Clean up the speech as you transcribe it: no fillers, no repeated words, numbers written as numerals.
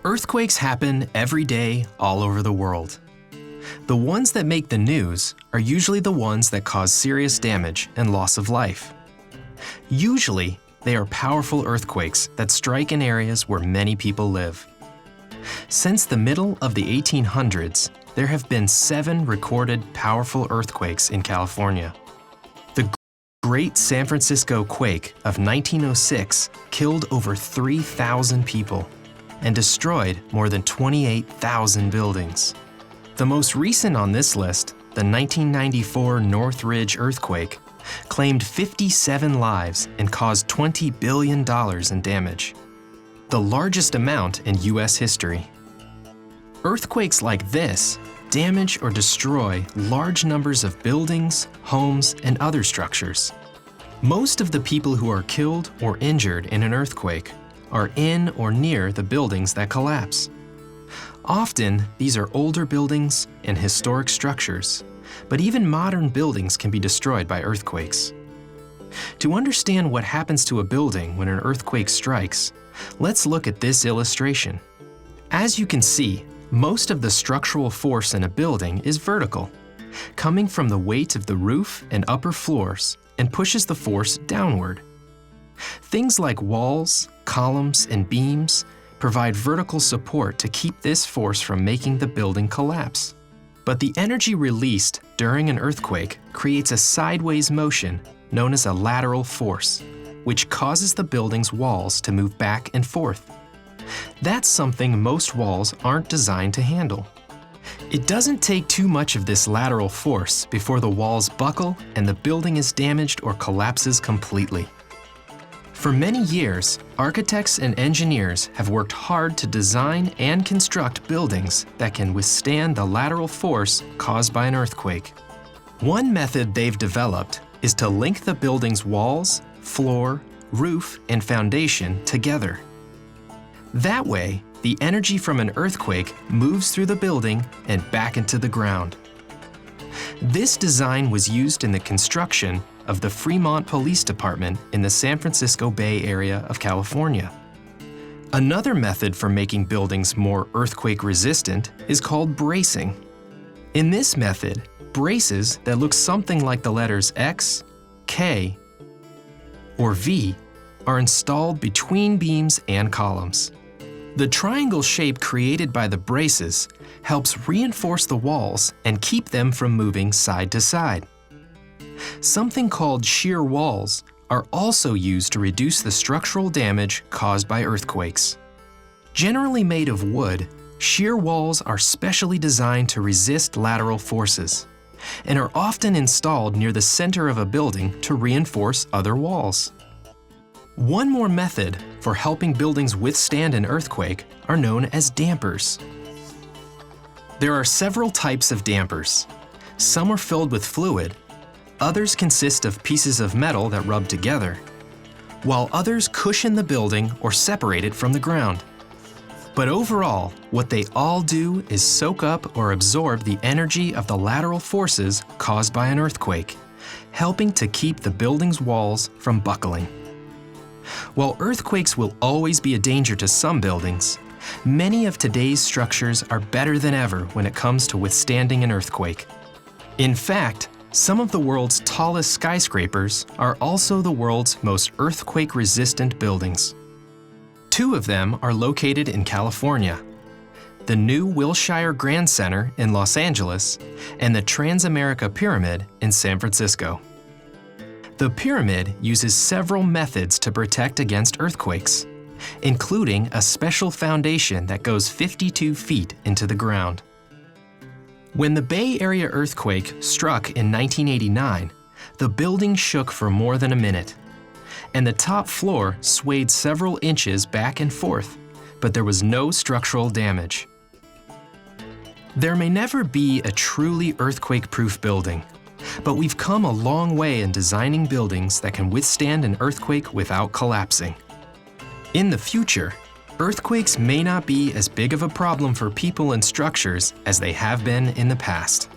Earthquakes happen every day all over the world. The ones that make the news are usually the ones that cause serious damage and loss of life. Usually, they are powerful earthquakes that strike in areas where many people live. Since the middle of the 1800s, there have been 7 recorded powerful earthquakes in California. The Great San Francisco Quake of 1906 killed over 3,000 people and destroyed more than 28,000 buildings. The most recent on this list, the 1994 Northridge earthquake, claimed 57 lives and caused $20 billion in damage, the largest amount in U.S. history. Earthquakes like this damage or destroy large numbers of buildings, homes, and other structures. Most of the people who are killed or injured in an earthquake are in or near the buildings that collapse. Often, these are older buildings and historic structures, but even modern buildings can be destroyed by earthquakes. To understand what happens to a building when an earthquake strikes, let's look at this illustration. As you can see, most of the structural force in a building is vertical, coming from the weight of the roof and upper floors, and pushes the force downward. Things like walls, columns, and beams provide vertical support to keep this force from making the building collapse. But the energy released during an earthquake creates a sideways motion known as a lateral force, which causes the building's walls to move back and forth. That's something most walls aren't designed to handle. It doesn't take too much of this lateral force before the walls buckle and the building is damaged or collapses completely. For many years, architects and engineers have worked hard to design and construct buildings that can withstand the lateral force caused by an earthquake. One method they've developed is to link the building's walls, floor, roof, and foundation together. That way, the energy from an earthquake moves through the building and back into the ground. This design was used in the construction of the Fremont Police Department in the San Francisco Bay Area of California. Another method for making buildings more earthquake-resistant is called bracing. In this method, braces that look something like the letters X, K, or V are installed between beams and columns. The triangle shape created by the braces helps reinforce the walls and keep them from moving side to side. Something called shear walls are also used to reduce the structural damage caused by earthquakes. Generally made of wood, shear walls are specially designed to resist lateral forces and are often installed near the center of a building to reinforce other walls. One more method for helping buildings withstand an earthquake are known as dampers. There are several types of dampers. Some are filled with fluid, others consist of pieces of metal that rub together, while others cushion the building or separate it from the ground. But overall, what they all do is soak up or absorb the energy of the lateral forces caused by an earthquake, helping to keep the building's walls from buckling. While earthquakes will always be a danger to some buildings, many of today's structures are better than ever when it comes to withstanding an earthquake. In fact, some of the world's tallest skyscrapers are also the world's most earthquake-resistant buildings. 2 of them are located in California: the New Wilshire Grand Center in Los Angeles and the Transamerica Pyramid in San Francisco. The pyramid uses several methods to protect against earthquakes, including a special foundation that goes 52 feet into the ground. When the Bay Area earthquake struck in 1989, the building shook for more than a minute, and the top floor swayed several inches back and forth, but there was no structural damage. There may never be a truly earthquake-proof building, but we've come a long way in designing buildings that can withstand an earthquake without collapsing. In the future, earthquakes may not be as big of a problem for people and structures as they have been in the past.